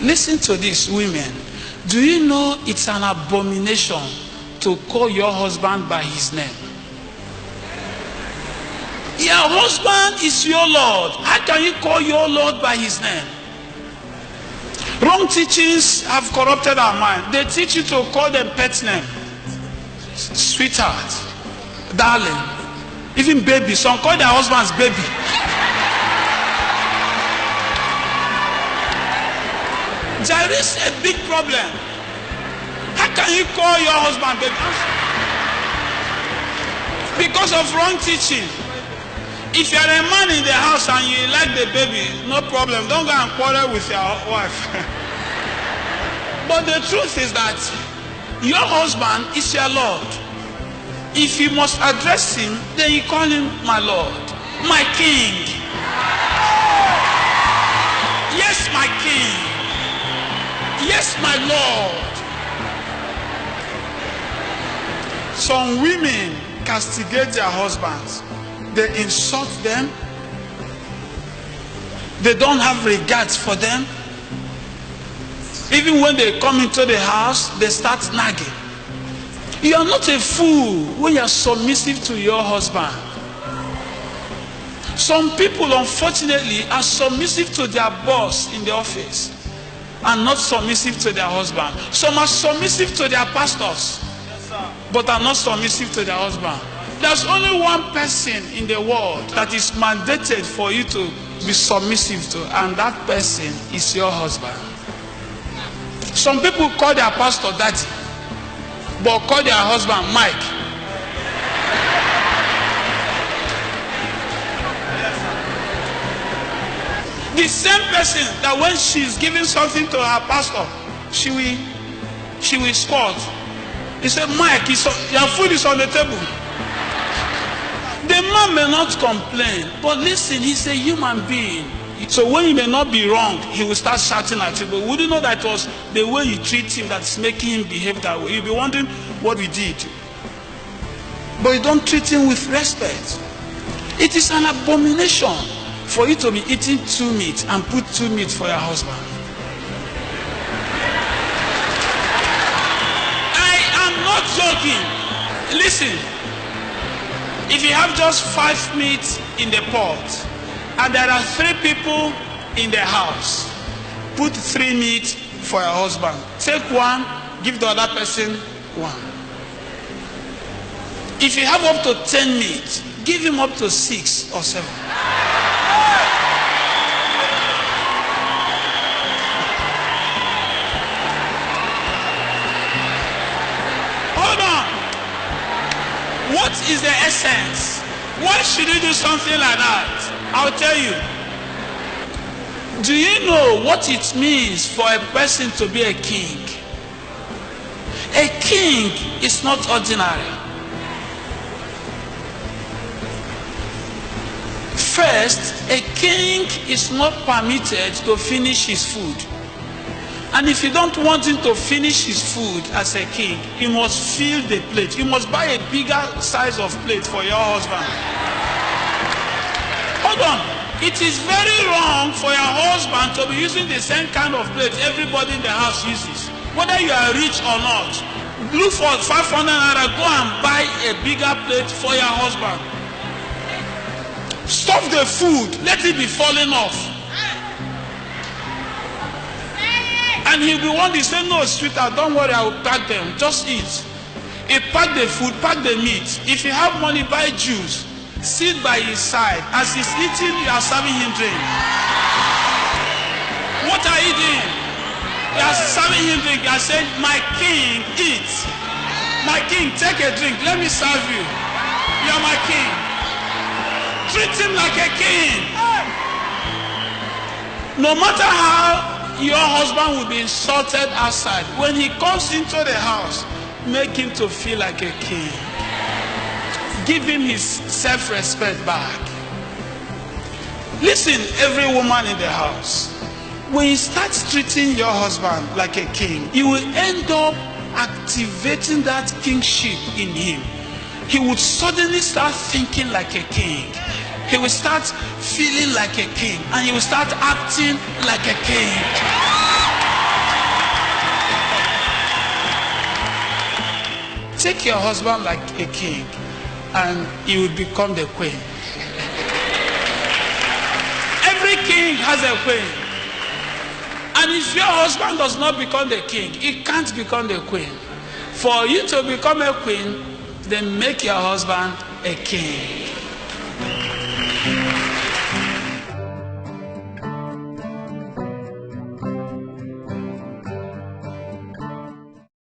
Listen to this, women. Do you know it's an abomination to call your husband by his name? Your husband is your Lord. How can you call your Lord by his name? Wrong teachings have corrupted our mind. They teach you to call them pet name. Sweetheart, darling, even baby. Some call their husbands baby. There is a big problem. How can you call your husband baby? Because of wrong teaching. If you are a man in the house and you like the baby, no problem. Don't go and quarrel with your wife. But the truth is that your husband is your Lord. If you must address him, then you call him my Lord, my King. Yes, my King. Yes, my Lord. Some women castigate their husbands. They insult them. They don't have regards for them. Even when they come into the house, they start nagging. You are not a fool when you are submissive to your husband. Some people, unfortunately, are submissive to their boss in the office and not submissive to their husband. Some are submissive to their pastors, but are not submissive to their husband. There's only one person in the world that is mandated for you to be submissive to, and that person is your husband. Some people call their pastor daddy, but call their husband Mike. The same person that when she's giving something to her pastor, she will scold. He said, Mike, your food is on the table. The man may not complain, but listen, he's a human being. So when he may not be wrong, he will start shouting at you. But would you know that it was the way you treat him that's making him behave that way? You'll be wondering what we did. But you don't treat him with respect. It is an abomination for you to be eating 2 meat and put 2 meat for your husband. I am not joking. Listen. If you have just 5 meat in the pot and there are 3 people in the house, put 3 meat for your husband. Take 1, give the other person 1. If you have up to 10 meat, give him up to 6 or 7. Hold on. What is the essence? Why should you do something like that? I'll tell you. Do you know what it means for a person to be a king? A king is not ordinary. First, a king is not permitted to finish his food. And if you don't want him to finish his food as a king, he must fill the plate. You must buy a bigger size of plate for your husband. Hold on. It is very wrong for your husband to be using the same kind of plate everybody in the house uses. Whether you are rich or not, look for 500 naira, go and buy a bigger plate for your husband. Stuff the food, let it be falling off. And he'll be one to say, no, sweetheart, don't worry, I will pack them. Just eat. He pack the food, pack the meat. If you have money, buy juice. Sit by his side. As he's eating, you are serving him drink. What are you doing? You are serving him drink. You are saying, my king, eat. My king, take a drink. Let me serve you. You are my king. Treat him like a king. No matter how your husband will be insulted outside, when he comes into the house, make him to feel like a king. Give him his self-respect back. Listen, every woman in the house, when you start treating your husband like a king, you will end up activating that kingship in him. He would suddenly start thinking like a king. He will start feeling like a king, and he will start acting like a king. Take your husband like a king, and he will become the queen. Every king has a queen. And if your husband does not become the king, he can't become the queen. For you to become a queen, then make your husband a king.